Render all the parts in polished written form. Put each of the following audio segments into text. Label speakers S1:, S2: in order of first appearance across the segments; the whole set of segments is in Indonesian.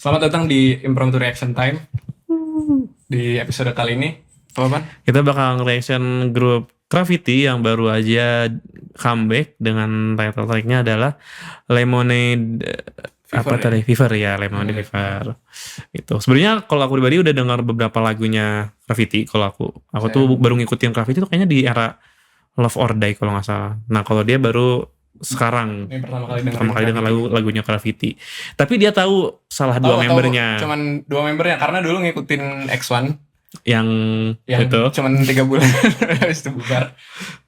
S1: Selamat datang di Impromptu Reaction Time. Di episode kali ini, apa Pan?
S2: Kita bakal nge-reaction grup Gravity yang baru aja comeback dengan title tracknya adalah Lemonade Fever ya, Lemonade Fever. Itu. Sebenarnya kalau aku pribadi udah dengar beberapa lagunya Gravity. Kalau aku tuh baru ngikutin Gravity tuh kayaknya di era Love or Die kalau nggak salah. Nah kalau dia baru sekarang
S1: Ini pertama
S2: kali dengar lagunya Gravity. Tapi dia tahu salah dua membernya.
S1: Cuman 2 membernya karena dulu ngikutin X1
S2: yang itu
S1: cuman 3 bulan habis itu bubar.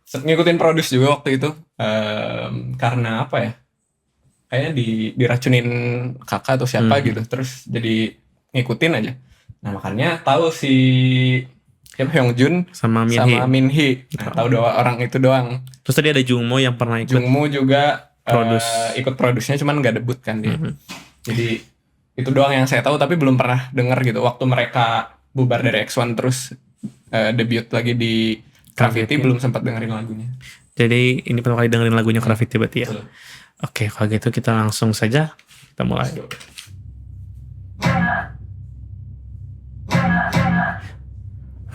S1: Ngikutin Produce juga waktu itu. Karena apa ya? Kayaknya diracunin kakak atau siapa gitu. Terus jadi ngikutin aja. Nah, makanya tahu si Hyungjun sama Minhee. Nah, tahu dua orang itu doang.
S2: Terus tadi ada Jungmo yang pernah ikut.
S1: Jungmo juga ikut produce-nya cuman gak debut kan dia. Jadi itu doang yang saya tahu tapi belum pernah denger gitu. Waktu mereka bubar dari X1 terus debut lagi di Gravity belum sempat dengerin lagunya.
S2: Jadi ini pertama kali dengerin lagunya Gravity berarti ya. Oke, kalau gitu kita langsung saja kita mulai.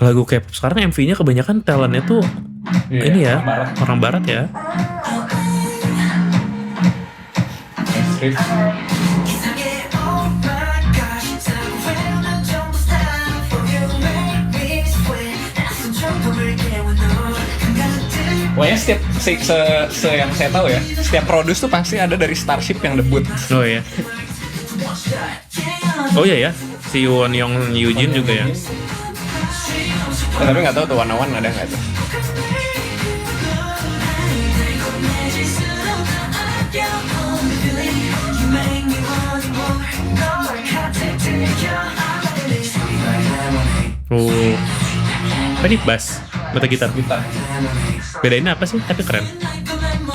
S2: Lagu K-pop sekarang MV-nya kebanyakan talentnya tuh ini ya, orang barat ya.
S1: Pokoknya setiap yang saya tahu ya, setiap produce tuh pasti ada dari Starship yang debut.
S2: Oh iya. Oh iya ya, si Won Young Eugene juga ya.
S1: Tapi nggak tahu tuh One ada nggak tuh?
S2: Oh, apa nih bass? Atau gitar? Bedainnya apa sih? Tapi keren.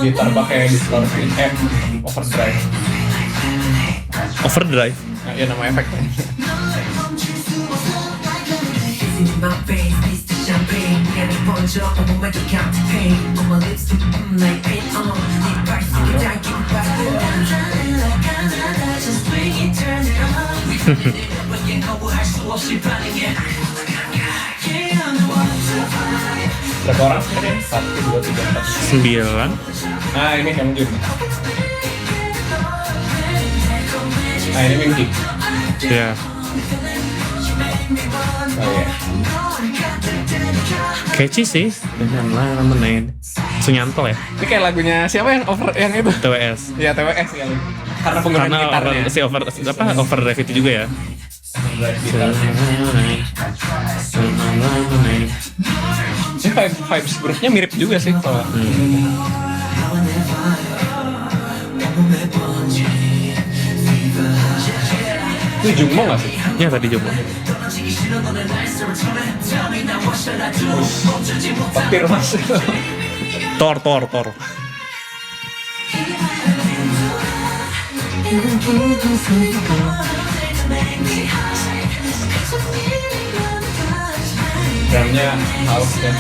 S1: Gitar pakai distortion overdrive.
S2: Overdrive?
S1: Nah, ya nama efeknya. Berapa orang sebenarnya? 1, 2, 3, 4
S2: 9.
S1: Nah ini Hyungjun. Nah ini Minhee.
S2: Ya.
S1: Oh iya.
S2: Catchy sih. Dengan Lemonade. Sunyantol ya.
S1: Ini kayak lagunya siapa yang itu?
S2: TWS.
S1: Ya TWS ya. Karena penggunaan gitarnya.
S2: Overdrive itu juga ya.
S1: Ini vibes grupnya mirip juga sih kalau. Itu Jungmo nggak sih?
S2: Ya tadi Jungmo.
S1: Petir mas.
S2: Thor.
S1: Drumnya house ya.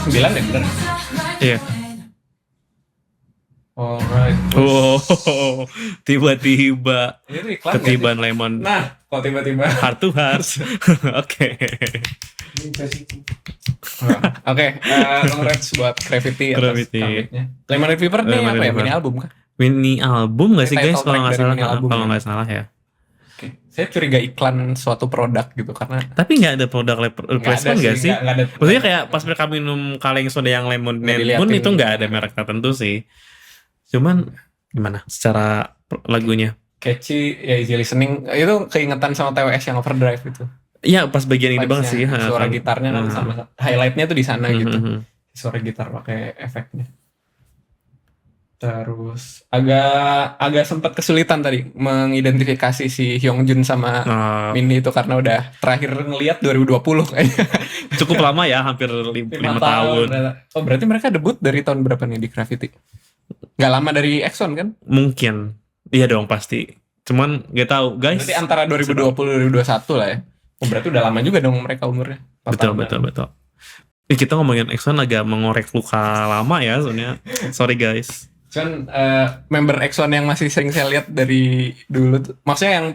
S1: Sembilan deh bener.
S2: Iya.
S1: Alright.
S2: Oh, tiba-tiba
S1: ketiban
S2: lemon.
S1: Nah, kok tiba-tiba
S2: Heart to heart. Oke.
S1: Oke, congrats buat Gravity atas comeback-nya. Lemonade Fever nih apa ya? Mini album kah?
S2: Mini album nggak sih guys? Kalau nggak salah ya.
S1: Oke. Saya curiga iklan suatu produk gitu karena.
S2: Tapi nggak ada produk replacement nggak sih? Maksudnya kayak pas mereka minum kaleng soda yang lemonade pun itu nggak ada merek tertentu sih. Cuman gimana secara lagunya?
S1: Catchy, ya easy listening. Itu keingetan sama TWS yang Overdrive itu.
S2: Iya pas bagian ini banget sih.
S1: Suara gitarnya kan sama. Highlightnya tuh di sana gitu. Suara gitar pakai efeknya. Terus agak sempat kesulitan tadi mengidentifikasi si Hyungjun sama Minhee itu karena udah terakhir ngelihat 2020 kayaknya.
S2: Cukup lama ya, hampir 5 tahun.
S1: Oh berarti mereka debut dari tahun berapa nih di Gravity? Gak lama dari EXON kan?
S2: Mungkin. Iya dong pasti. Cuman gak tahu guys.
S1: Berarti antara 2020 2021 lah ya. Oh berarti udah lama juga dong mereka umurnya.
S2: Betul. Kita ngomongin EXON agak mengorek luka lama ya soalnya. Sorry guys.
S1: Cuman member EXON yang masih sering saya lihat dari dulu tuh, maksudnya yang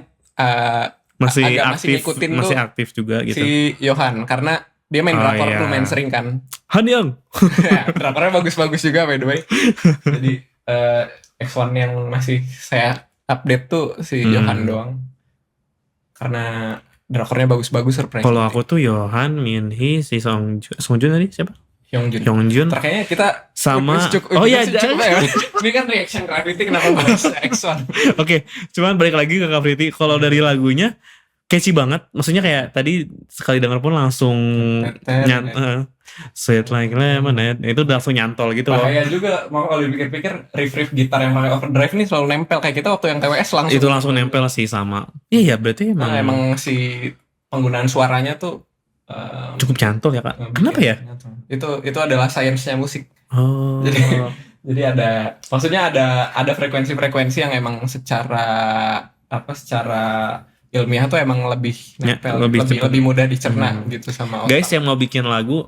S2: masih
S1: aktif,
S2: masih aktif juga gitu.
S1: Si Yohan karena dia main drakor tuh main sering kan.
S2: Han Young.
S1: Ya, drakornya bagus-bagus juga by the way. Jadi EXON yang masih saya update tuh si Yohan doang. Karena drakornya bagus-bagus surprise.
S2: Kalau aku tuh Yohan, Minhee, si Songjun tadi siapa? Hyungjun.
S1: Terkayaknya kita
S2: sama
S1: cukup ya. Ini kan reaction Gravity kenapa bahas EXON. Oke,
S2: cuman balik lagi ke Gravity. Kalau dari lagunya catchy banget. Maksudnya kayak tadi sekali denger pun langsung sweet like lemonade. Itu udah langsung nyantol gitu loh.
S1: Bahaya juga kalau dipikir-pikir riff gitar yang pakai overdrive ini selalu nempel kayak kita waktu yang TWS langsung.
S2: Itu langsung nempel sih sama. Iya berarti
S1: emang si penggunaan suaranya tuh
S2: cukup nyantol ya Kak. Kenapa ya?
S1: Itu adalah sainsnya musik.
S2: Oh.
S1: Jadi maksudnya ada frekuensi-frekuensi yang emang secara ilmiah tuh emang lebih nempel, lebih mudah dicerna gitu sama otak.
S2: Guys yang mau bikin lagu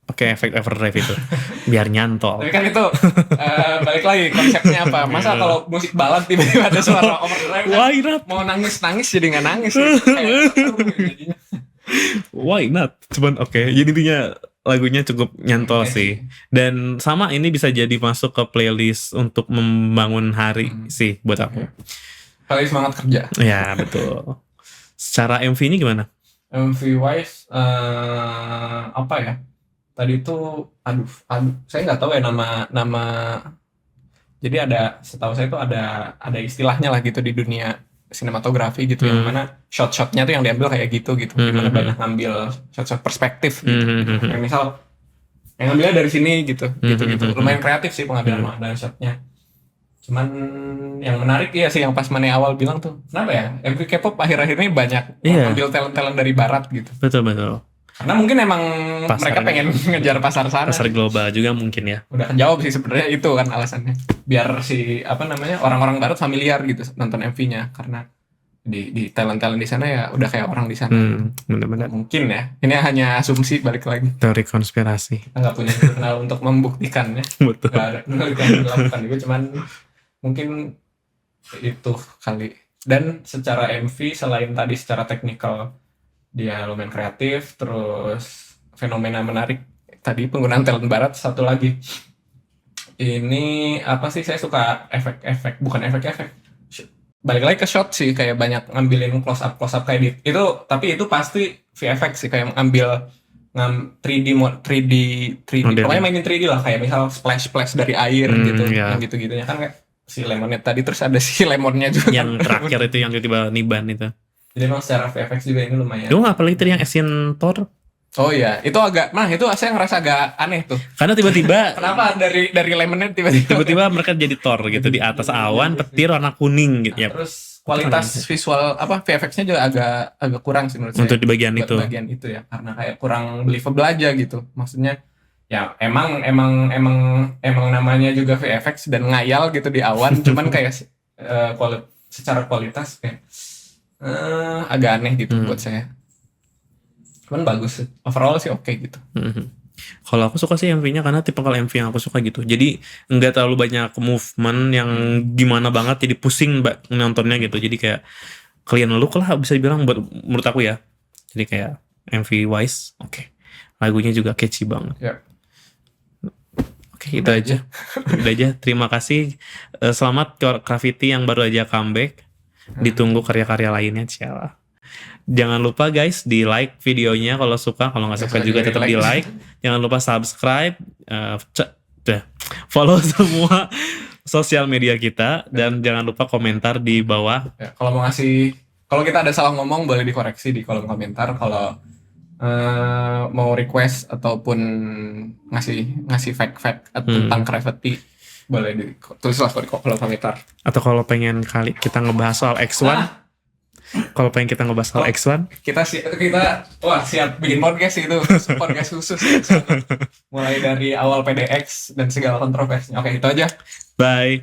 S2: pakai efek overdrive itu biar nyantol.
S1: Tapi kan itu balik lagi konsepnya apa? Masa kalau musik balad tiba-tiba ada suara overdrive kan? Mau nangis jadi nggak nangis.
S2: Why not? Cuman jadi intinya lagunya cukup nyantol sih. Dan sama ini bisa jadi masuk ke playlist untuk membangun hari sih buat aku.
S1: Kali semangat kerja.
S2: Ya betul. Secara MV-nya gimana?
S1: MV wise apa ya? Tadi itu aduh saya nggak tahu ya nama. Jadi setahu saya itu ada istilahnya lah gitu di dunia sinematografi gitu yang mana shot-shotnya tuh yang diambil kayak gitu dimana banyak ngambil shot-shot perspektif gitu. Kayak misal yang ngambilnya dari sini gitu. Lumayan kreatif sih pengambilan dan shotnya. Cuman yang menarik ya sih yang pas Mane awal bilang tuh kenapa ya MV K-pop akhir-akhir ini banyak ngambil talent-talent dari barat gitu.
S2: Betul.
S1: Karena mungkin emang mereka pengen ngejar pasar sana.
S2: Pasar global juga mungkin ya.
S1: Udah kejawab sih sebenarnya itu kan alasannya. Biar orang-orang barat familiar gitu nonton MV-nya karena di talent-talent di sana ya udah kayak orang di sana.
S2: Benar-benar.
S1: Mungkin ya. Ini hanya asumsi balik lagi.
S2: Teori konspirasi.
S1: Kita nggak punya jurnal untuk membuktikannya.
S2: Betul.
S1: Nggak ada penelitian yang dilakukan juga cuman mungkin itu kali. Dan secara MV selain tadi secara teknikal dia lumayan kreatif, terus fenomena menarik tadi penggunaan talent barat. Satu lagi ini apa sih saya suka efek-efek balik lagi ke shot sih kayak banyak ngambilin close up kayak itu tapi itu pasti VFX sih kayak ngambil 3D pokoknya mainin 3D lah kayak misal splash dari air gitu yang gitu-gitunya kan kayak si Lemonade tadi terus ada si Lemonnya juga
S2: yang terakhir itu yang tiba-tiba niban itu. Jadi
S1: emang secara VFX juga ini lumayan.
S2: Apalagi tadi yang Asian Thor.
S1: Oh iya, itu itu saya ngerasa agak aneh tuh.
S2: Karena tiba-tiba
S1: kenapa dari Lemonade tiba-tiba
S2: mereka jadi Thor gitu di atas awan, petir warna kuning gitu ya.
S1: Terus kualitas visual VFX-nya juga agak kurang sih menurut saya.
S2: Untuk di bagian itu.
S1: Bagian itu ya, karena kayak kurang believable aja gitu. Maksudnya ya emang namanya juga VFX dan ngayal gitu di awan, cuman kayak secara kualitas kayak agak aneh gitu buat saya. Cuman bagus sih. Overall sih oke gitu.
S2: Kalau aku suka sih MV-nya karena tipikal MV yang aku suka gitu. Jadi nggak terlalu banyak movement yang gimana banget jadi pusing nontonnya gitu. Jadi kayak clean look lah bisa dibilang menurut aku ya. Jadi kayak MV wise oke. Lagunya juga catchy banget.
S1: Yep.
S2: Oke, itu aja. Udah aja. Terima kasih. Selamat Gravity yang baru aja comeback. Ditunggu karya-karya lainnya insyaallah. Jangan lupa guys di like videonya kalau suka, kalau nggak suka juga tetap di like. Jangan lupa subscribe, follow semua sosial media kita dan jangan lupa komentar di bawah.
S1: Ya, kalau kita ada salah ngomong boleh dikoreksi di kolom komentar. Kalau mau request ataupun ngasih fact tentang Gravity boleh tulislah di kolom komentar.
S2: Atau kalau pengen kali kita ngebahas soal X1, kalau pengen kita ngebahas soal X1,
S1: kita siap bikin podcast itu, podcast khusus ya. Mulai dari awal PDX dan segala kontroversinya. Oke, itu aja.
S2: bye.